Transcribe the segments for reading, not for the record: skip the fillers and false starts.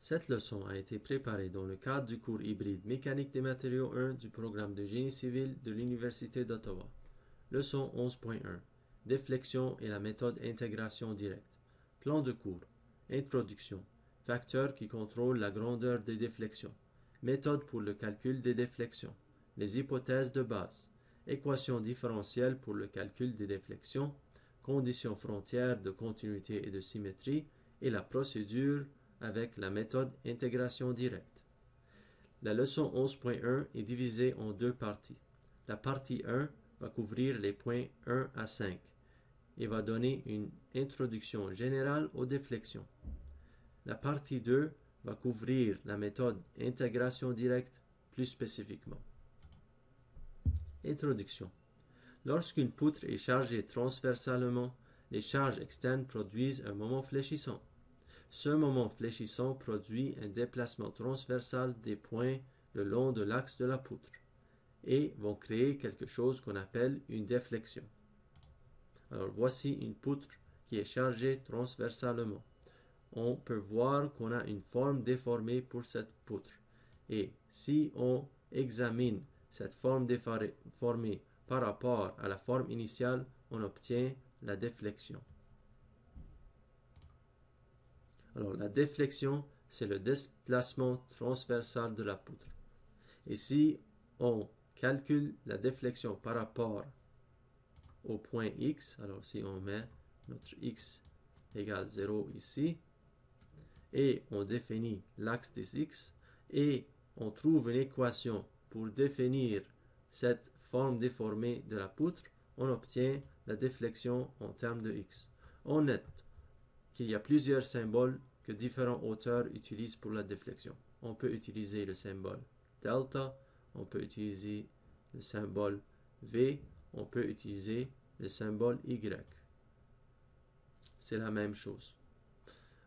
Cette leçon a été préparée dans le cadre du cours hybride Mécanique des matériaux 1 du programme de génie civil de l'Université d'Ottawa. Leçon 11.1. Déflexion et la méthode intégration directe. Plan de cours. Introduction. Facteurs qui contrôlent la grandeur des déflexions. Méthode pour le calcul des déflexions. Les hypothèses de base. Équation différentielle pour le calcul des déflexions. Conditions frontières de continuité et de symétrie. Et la procédure avec la méthode intégration directe. La leçon 11.1 est divisée en deux parties. La partie 1 va couvrir les points 1 à 5 et va donner une introduction générale aux déflexions. La partie 2 va couvrir la méthode intégration directe plus spécifiquement. Introduction. Lorsqu'une poutre est chargée transversalement, les charges externes produisent un moment fléchissant. Ce moment fléchissant produit un déplacement transversal des points le long de l'axe de la poutre et vont créer quelque chose qu'on appelle une déflexion. Alors voici une poutre qui est chargée transversalement. On peut voir qu'on a une forme déformée pour cette poutre. Et si on examine cette forme déformée par rapport à la forme initiale, on obtient la déflexion. Alors, la déflexion, c'est le déplacement transversal de la poutre. Et si on calcule la déflexion par rapport au point X, alors si on met notre X égale 0 ici, et on définit l'axe des X, et on trouve une équation pour définir cette forme déformée de la poutre, on obtient la déflexion en termes de X. On note qu'il y a plusieurs symboles que différents auteurs utilisent pour la déflexion. On peut utiliser le symbole delta, on peut utiliser le symbole V, on peut utiliser le symbole Y. C'est la même chose.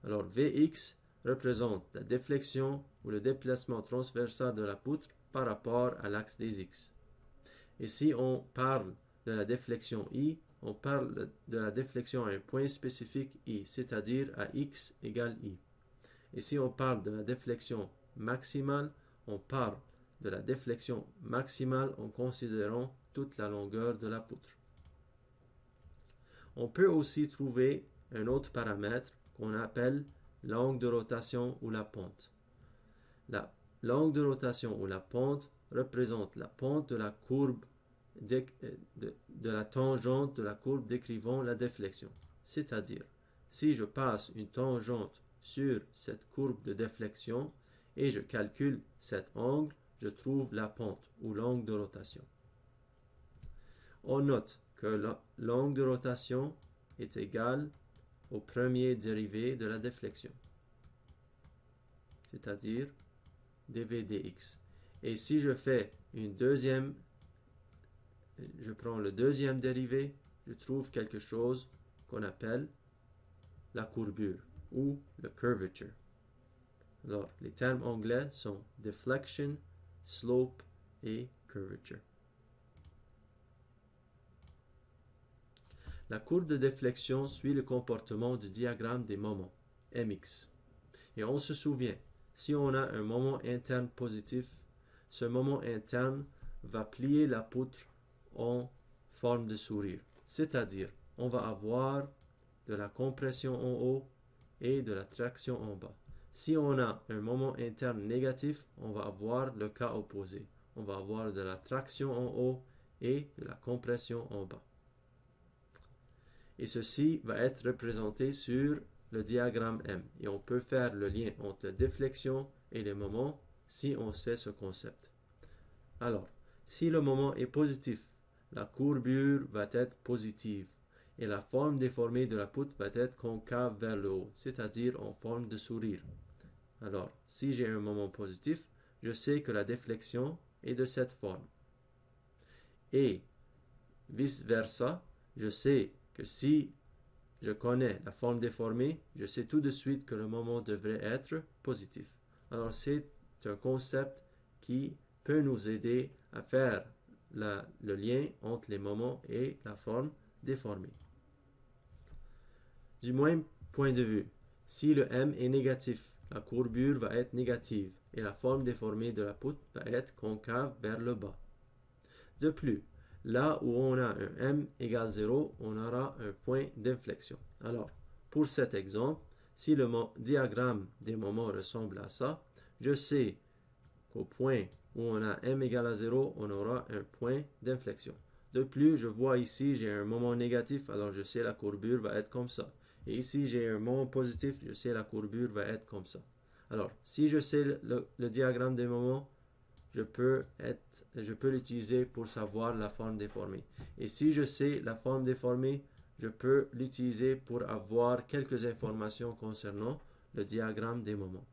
Alors Vx représente la déflexion ou le déplacement transversal de la poutre par rapport à l'axe des X. Et si on parle de la déflexion I, on parle de la déflexion à un point spécifique I, c'est-à-dire à X égale I. Et si on parle de la déflexion maximale, on parle de la déflexion maximale en considérant toute la longueur de la poutre. On peut aussi trouver un autre paramètre qu'on appelle l'angle de rotation ou la pente. L'angle de rotation ou la pente représente la pente de la courbe de la tangente de la courbe décrivant la déflexion. C'est-à-dire, si je passe une tangente sur cette courbe de déflexion et je calcule cet angle, je trouve la pente ou l'angle de rotation. On note que l'angle de rotation est égal au premier dérivé de la déflexion, c'est-à-dire dv dx. Et si je fais je prends le deuxième dérivé, je trouve quelque chose qu'on appelle la courbure ou le curvature. Alors, les termes anglais sont deflection, slope et curvature. La courbe de déflexion suit le comportement du diagramme des moments, mx. Et on se souvient, si on a un moment interne positif, ce moment interne va plier la poutre en forme de sourire. C'est-à-dire, on va avoir de la compression en haut et de la traction en bas. Si on a un moment interne négatif, on va avoir le cas opposé. On va avoir de la traction en haut et de la compression en bas. Et ceci va être représenté sur le diagramme M. Et on peut faire le lien entre la déflexion et les moments si on sait ce concept. Alors, si le moment est positif, la courbure va être positive et la forme déformée de la poutre va être concave vers le haut, c'est-à-dire en forme de sourire. Alors, si j'ai un moment positif, je sais que la déflexion est de cette forme. Et vice-versa, je sais que si je connais la forme déformée, je sais tout de suite que le moment devrait être positif. Alors, c'est un concept qui peut nous aider à faire le lien entre les moments et la forme déformée. Du même point de vue, si le M est négatif, la courbure va être négative et la forme déformée de la poutre va être concave vers le bas. De plus, là où on a un m égale 0, on aura un point d'inflexion. Alors, pour cet exemple, si le diagramme des moments ressemble à ça, je sais qu'au point où on a m égale à 0, on aura un point d'inflexion. De plus, je vois ici, j'ai un moment négatif, alors je sais la courbure va être comme ça. Et ici, j'ai un moment positif, je sais la courbure va être comme ça. Alors, si je sais le diagramme des moments, je peux l'utiliser pour savoir la forme déformée. Et si je sais la forme déformée, je peux l'utiliser pour avoir quelques informations concernant le diagramme des moments.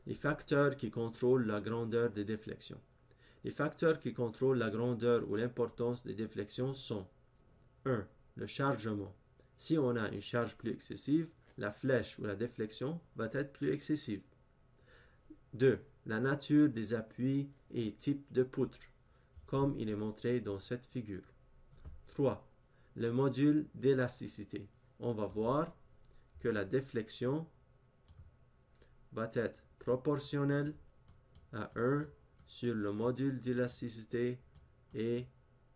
Les facteurs qui contrôlent la grandeur des déflexions. Les facteurs qui contrôlent la grandeur ou l'importance des déflexions sont 1. Le chargement. Si on a une charge plus excessive, la flèche ou la déflexion va être plus excessive. 2. La nature des appuis et type de poutre, comme il est montré dans cette figure. 3. Le module d'élasticité. On va voir que la déflexion va être proportionnelle à 1 sur le module d'élasticité et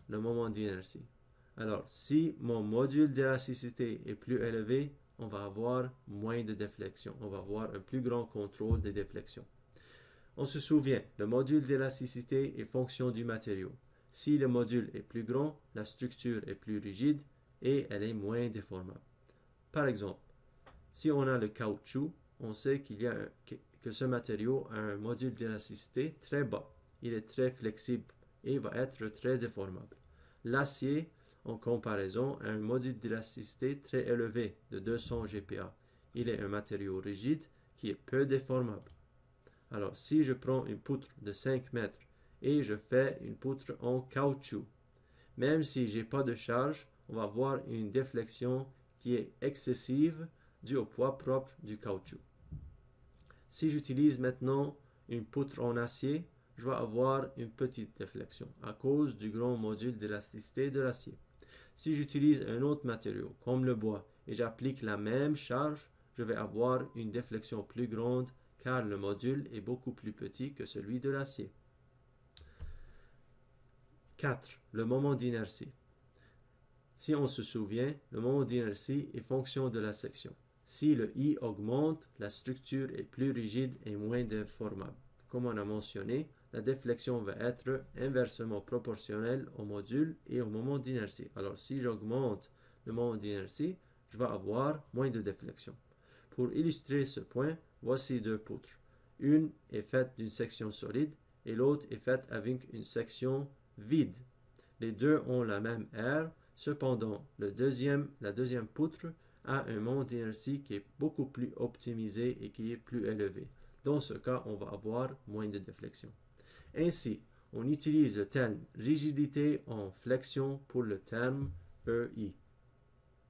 le moment d'inertie. Alors, si mon module d'élasticité est plus élevé, on va avoir moins de déflexion. On va avoir un plus grand contrôle des déflexions. On se souvient, le module d'élasticité est fonction du matériau. Si le module est plus grand, la structure est plus rigide et elle est moins déformable. Par exemple, si on a le caoutchouc, on sait que ce matériau a un module d'élasticité très bas. Il est très flexible et va être très déformable. L'acier, en comparaison, a un module d'élasticité très élevé de 200 GPa. Il est un matériau rigide qui est peu déformable. Alors, si je prends une poutre de 5 mètres et je fais une poutre en caoutchouc, même si je n'ai pas de charge, on va avoir une déflexion qui est excessive due au poids propre du caoutchouc. Si j'utilise maintenant une poutre en acier, je vais avoir une petite déflexion à cause du grand module d'élasticité de l'acier. Si j'utilise un autre matériau, comme le bois, et j'applique la même charge, je vais avoir une déflexion plus grande car le module est beaucoup plus petit que celui de l'acier. 4. Le moment d'inertie. Si on se souvient, le moment d'inertie est fonction de la section. Si le I augmente, la structure est plus rigide et moins déformable. Comme on a mentionné, la déflexion va être inversement proportionnelle au module et au moment d'inertie. Alors si j'augmente le moment d'inertie, je vais avoir moins de déflexion. Pour illustrer ce point, voici deux poutres. Une est faite d'une section solide et l'autre est faite avec une section vide. Les deux ont la même aire, cependant la deuxième poutre a un moment d'inertie qui est beaucoup plus optimisé et qui est plus élevé. Dans ce cas, on va avoir moins de déflexion. Ainsi, on utilise le terme rigidité en flexion pour le terme EI,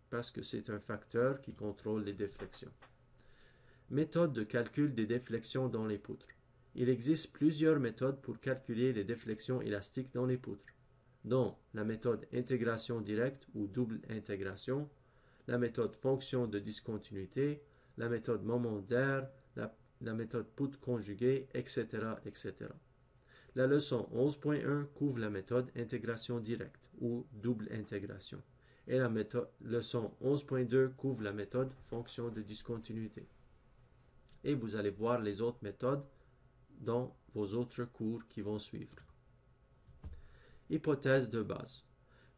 parce que c'est un facteur qui contrôle les déflexions. Méthode de calcul des déflexions dans les poutres. Il existe plusieurs méthodes pour calculer les déflexions élastiques dans les poutres, dont la méthode intégration directe ou double intégration, la méthode fonction de discontinuité, la méthode moment d'air, la méthode poutre conjuguée, etc., etc. La leçon 11.1 couvre la méthode intégration directe ou double intégration et la leçon 11.2 couvre la méthode fonction de discontinuité. Et vous allez voir les autres méthodes dans vos autres cours qui vont suivre. Hypothèse de base.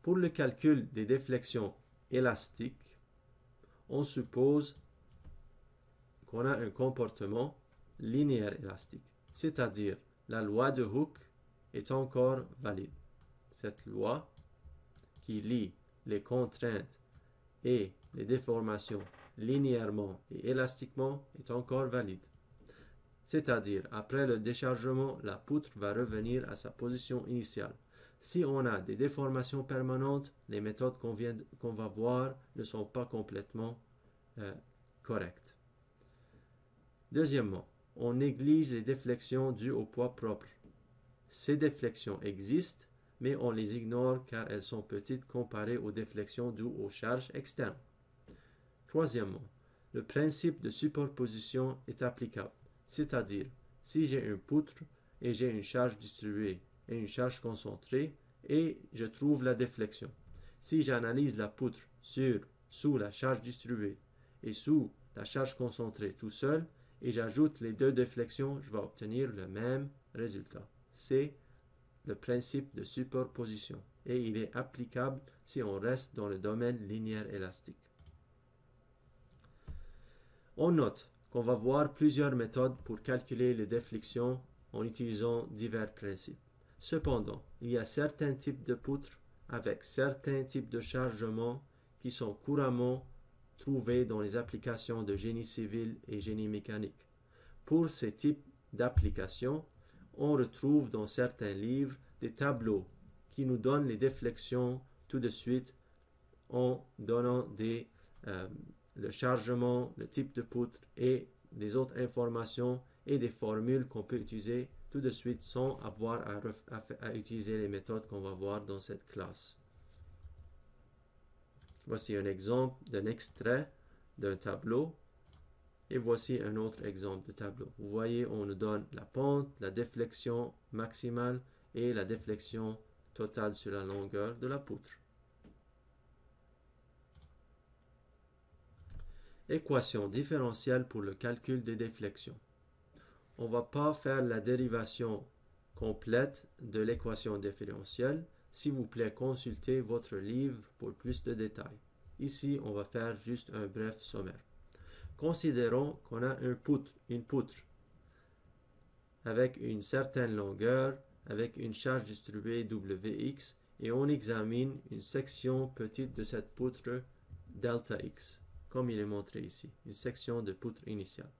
Pour le calcul des déflexions élastiques, on suppose qu'on a un comportement linéaire élastique, c'est-à-dire la loi de Hooke est encore valide. Cette loi qui lie les contraintes et les déformations linéairement et élastiquement est encore valide. C'est-à-dire, après le déchargement, la poutre va revenir à sa position initiale. Si on a des déformations permanentes, les méthodes qu'on va voir ne sont pas complètement correctes. Deuxièmement, on néglige les déflexions dues au poids propre. Ces déflexions existent, mais on les ignore car elles sont petites comparées aux déflexions dues aux charges externes. Troisièmement, le principe de superposition est applicable. C'est-à-dire, si j'ai une poutre et j'ai une charge distribuée et une charge concentrée et je trouve la déflexion. Si j'analyse la poutre sous la charge distribuée et sous la charge concentrée tout seul et j'ajoute les deux déflexions, je vais obtenir le même résultat. C'est le principe de superposition et il est applicable si on reste dans le domaine linéaire élastique. On note qu'on va voir plusieurs méthodes pour calculer les déflexions en utilisant divers principes. Cependant, il y a certains types de poutres avec certains types de chargements qui sont couramment trouvés dans les applications de génie civil et génie mécanique. Pour ces types d'applications, on retrouve dans certains livres des tableaux qui nous donnent les déflexions tout de suite en donnant le chargement, le type de poutre et des autres informations et des formules qu'on peut utiliser tout de suite sans avoir à utiliser les méthodes qu'on va voir dans cette classe. Voici un exemple d'un extrait d'un tableau et voici un autre exemple de tableau. Vous voyez, on nous donne la pente, la déflexion maximale et la déflexion totale sur la longueur de la poutre. Équation différentielle pour le calcul des déflexions. On ne va pas faire la dérivation complète de l'équation différentielle. S'il vous plaît, consultez votre livre pour plus de détails. Ici, on va faire juste un bref sommaire. Considérons qu'on a une poutre avec une certaine longueur, avec une charge distribuée Wx, et on examine une section petite de cette poutre delta x, comme il est montré ici, une section de poutre initiale.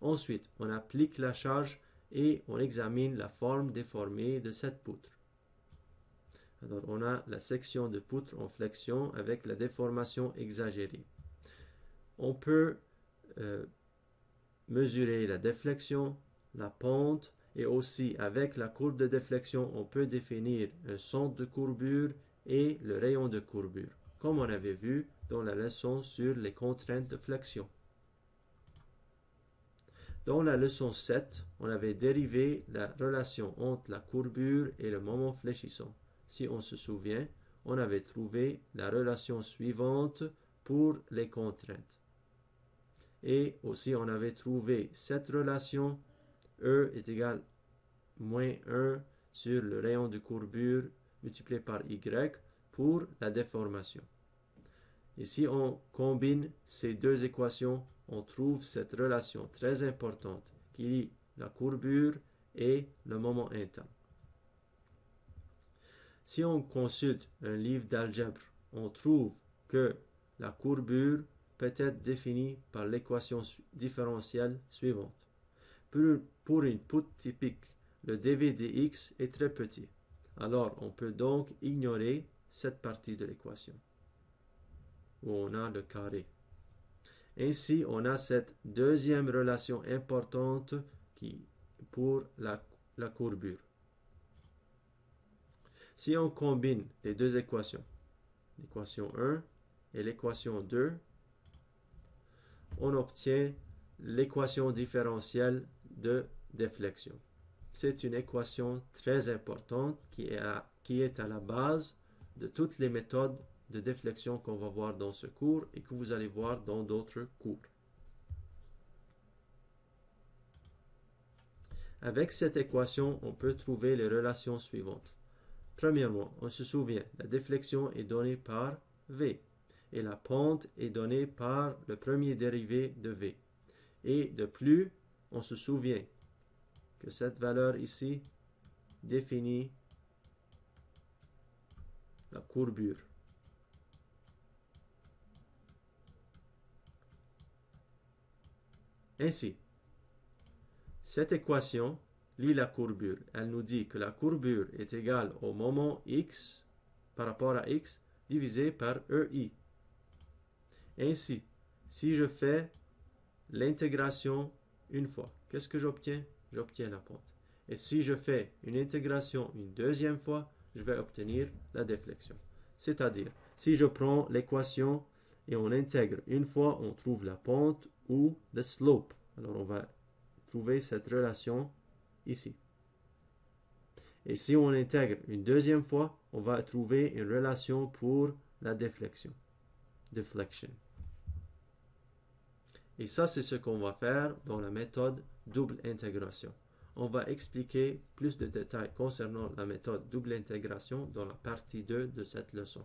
Ensuite, on applique la charge et on examine la forme déformée de cette poutre. Alors, on a la section de poutre en flexion avec la déformation exagérée. On peut mesurer la déflexion, la pente, et aussi avec la courbe de déflexion, on peut définir un centre de courbure et le rayon de courbure, comme on avait vu dans la leçon sur les contraintes de flexion. Dans la leçon 7, on avait dérivé la relation entre la courbure et le moment fléchissant. Si on se souvient, on avait trouvé la relation suivante pour les contraintes. Et aussi, on avait trouvé cette relation, E est égal à moins 1 sur le rayon de courbure multiplié par Y pour la déformation. Et si on combine ces deux équations, on trouve cette relation très importante qui lie la courbure et le moment interne. Si on consulte un livre d'algèbre, on trouve que la courbure peut être définie par l'équation différentielle suivante. Pour une poutre typique, le dV dx est très petit. Alors, on peut donc ignorer cette partie de l'équation, où on a le carré. Ainsi, on a cette deuxième relation importante pour la courbure. Si on combine les deux équations, l'équation 1 et l'équation 2, on obtient l'équation différentielle de déflexion. C'est une équation très importante qui est à la base de toutes les méthodes de déflexion qu'on va voir dans ce cours et que vous allez voir dans d'autres cours. Avec cette équation, on peut trouver les relations suivantes. Premièrement, on se souvient, la déflexion est donnée par V et la pente est donnée par le premier dérivé de V. Et de plus, on se souvient que cette valeur ici définit la courbure. Ainsi, cette équation lie la courbure. Elle nous dit que la courbure est égale au moment x par rapport à x divisé par EI. Ainsi, si je fais l'intégration une fois, qu'est-ce que j'obtiens? J'obtiens la pente. Et si je fais une intégration une deuxième fois, je vais obtenir la déflexion. C'est-à-dire, si je prends l'équation et on intègre une fois, on trouve la pente ou the slope. Alors on va trouver cette relation ici. Et si on intègre une deuxième fois, on va trouver une relation pour la déflexion. Deflection. Et ça, c'est ce qu'on va faire dans la méthode double intégration. On va expliquer plus de détails concernant la méthode double intégration dans la partie 2 de cette leçon.